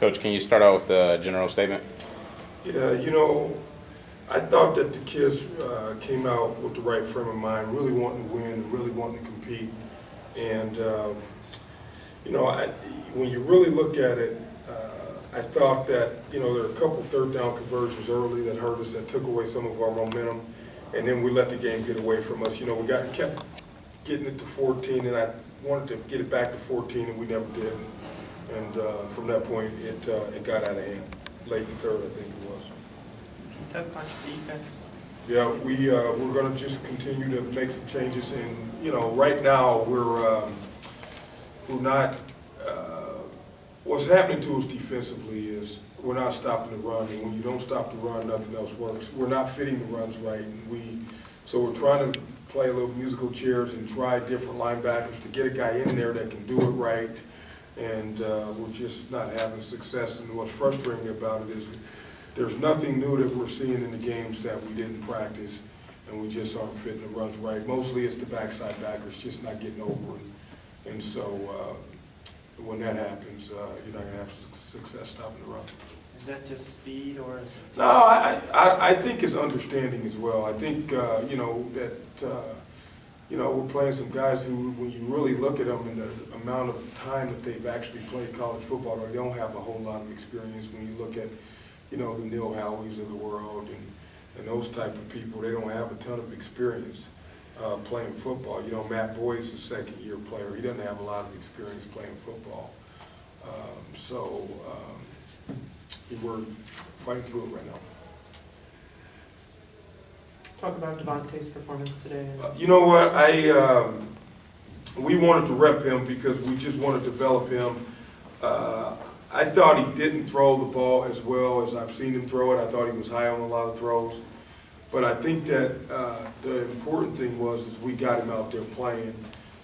Coach, can you start out with the general statement? Yeah, I thought that the kids came out with the right frame of mind, really wanting to win and really wanting to compete. And, when you really look at it, I thought that, there were a couple third down conversions early that hurt us, that took away some of our momentum. And then we let the game get away from us. We kept getting it to 14, and I wanted to get it back to 14, and we never did. And from that point, it got out of hand. Late in the third, I think it was. Can you talk about your defense? Yeah, we're going to just continue to make some changes, and right now we're not. What's happening to us defensively is we're not stopping the run, and when you don't stop the run, nothing else works. We're not fitting the runs right, and so we're trying to play a little musical chairs and try different linebackers to get a guy in there that can do it right, and we're just not having success. And what's frustrating about it is there's nothing new that we're seeing in the games that we didn't practice, and we just aren't fitting the runs right. Mostly it's the backside backers just not getting over it, and so when that happens, you're not going to have success stopping the run. Is that just speed, or is it? No, I think it's understanding as well. I think that we're playing some guys who, when you really look at them and the amount of time that they've actually played college football, they don't have a whole lot of experience. When you look at the Neil Howies of the world and those type of people, they don't have a ton of experience playing football. Matt Boyd's a second-year player. He doesn't have a lot of experience playing football. We're fighting through it right now. Talk about Devontae's performance today. You know what? We wanted to rep him because we just want to develop him. I thought he didn't throw the ball as well as I've seen him throw it. I thought he was high on a lot of throws. But I think that the important thing is we got him out there playing,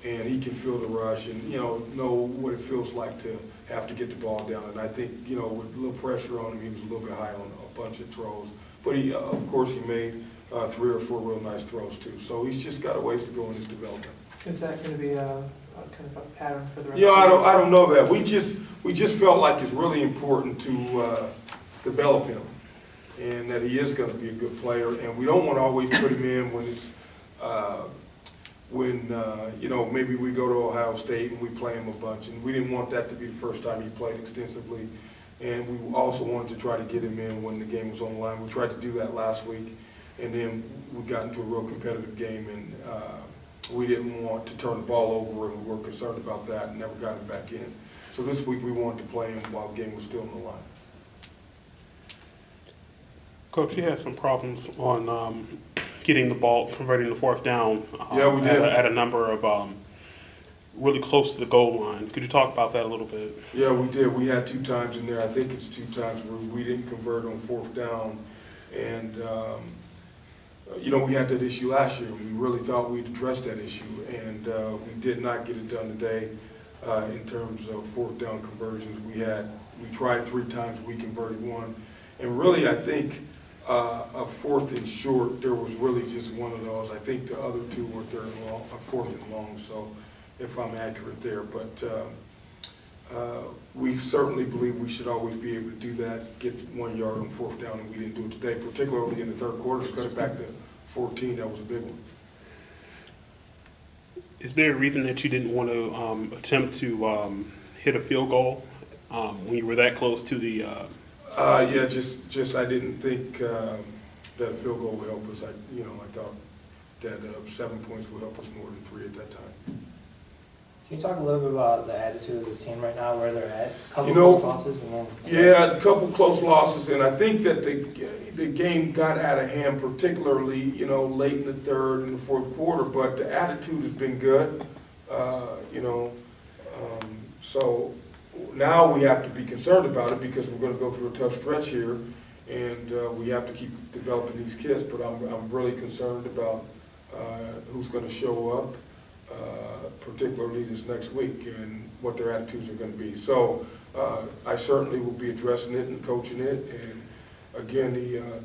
and he can feel the rush and, know what it feels like to have to get the ball down. And I think, with a little pressure on him, he was a little bit high on a bunch of throws. But he, of course, he made 3 or 4 real nice throws too. So he's just got a ways to go in his development. Is that going to be a kind of a pattern for the rest? I don't know that. We just felt like it's really important to develop him, and that he is going to be a good player. And we don't want to always put him in when it's maybe we go to Ohio State and we play him a bunch. And we didn't want that to be the first time he played extensively. And we also wanted to try to get him in when the game was on the line. We tried to do that last week, and then we got into a real competitive game, and we didn't want to turn the ball over, and we were concerned about that and never got him back in. So this week we wanted to play him while the game was still on the line. Coach, you had some problems on getting the ball, converting the fourth down. Yeah, we did. At a number of really close to the goal line. Could you talk about that a little bit? Yeah, we did. We had 2 times in there. I think it's 2 times where we didn't convert on fourth down. And, we had that issue last year, and we really thought we'd addressed that issue. And we did not get it done today in terms of fourth down conversions. We tried 3 times, we converted 1. And really, I think a fourth and short, there was really just 1 of those. I think the other 2 were fourth and long, so if I'm accurate there. But we certainly believe we should always be able to do that, get 1 yard on fourth down, and we didn't do it today, particularly in the third quarter to cut it back to 14. That was a big one. Is there a reason that you didn't want to attempt to hit a field goal when you were that close to the just I didn't think that a field goal would help us. I thought that 7 points would help us more than 3 at that time. Can you talk a little bit about the attitude of this team right now, where they're at? A couple close losses, and then yeah, a couple close losses, and I think that the game got out of hand, particularly late in the third and the fourth quarter. But the attitude has been good, so now we have to be concerned about it because we're going to go through a tough stretch here, and we have to keep developing these kids. But I'm really concerned about who's going to show up, particularly this next week, and what their attitudes are going to be. So I certainly will be addressing it and coaching it. And again,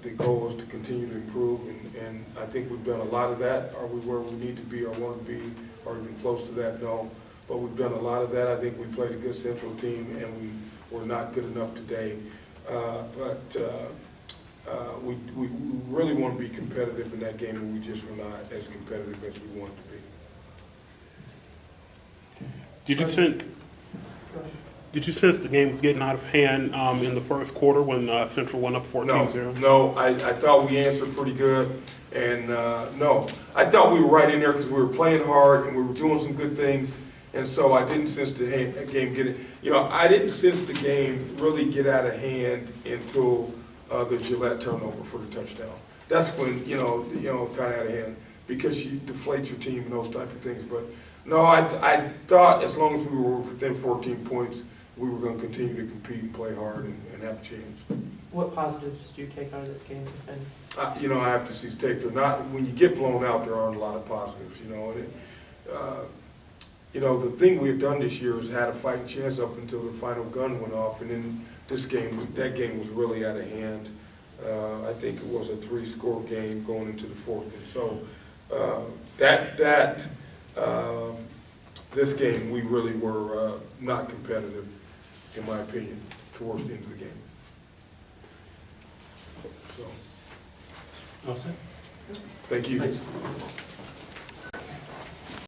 the goal is to continue to improve, and I think we've done a lot of that. Are we where we need to be or want to be, or even close to that? No. But we've done a lot of that. I think we played a good Central team, and we were not good enough today. We really want to be competitive in that game, and we just were not as competitive as we wanted to be. Did you think? Go ahead. Did you sense the game was getting out of hand in the first quarter when Central went up 14-0? No, I thought we answered pretty good, and no, I thought we were right in there because we were playing hard and we were doing some good things, and so I didn't sense the game getting, I didn't sense the game really get out of hand until the Gillette turnover for the touchdown. That's when, kind of out of hand, because you deflate your team and those type of things. But no, I thought as long as we were within 14 points, we were going to continue to compete and play hard and have a chance. What positives do you take out of this game? And I have to see tape. When you get blown out, there aren't a lot of positives, And the thing we've done this year is had a fighting chance up until the final gun went off, and then that game was really out of hand. I think it was a 3-score game going into the fourth, and so this game we really were not competitive, in my opinion, towards the end of the game. So, thank you.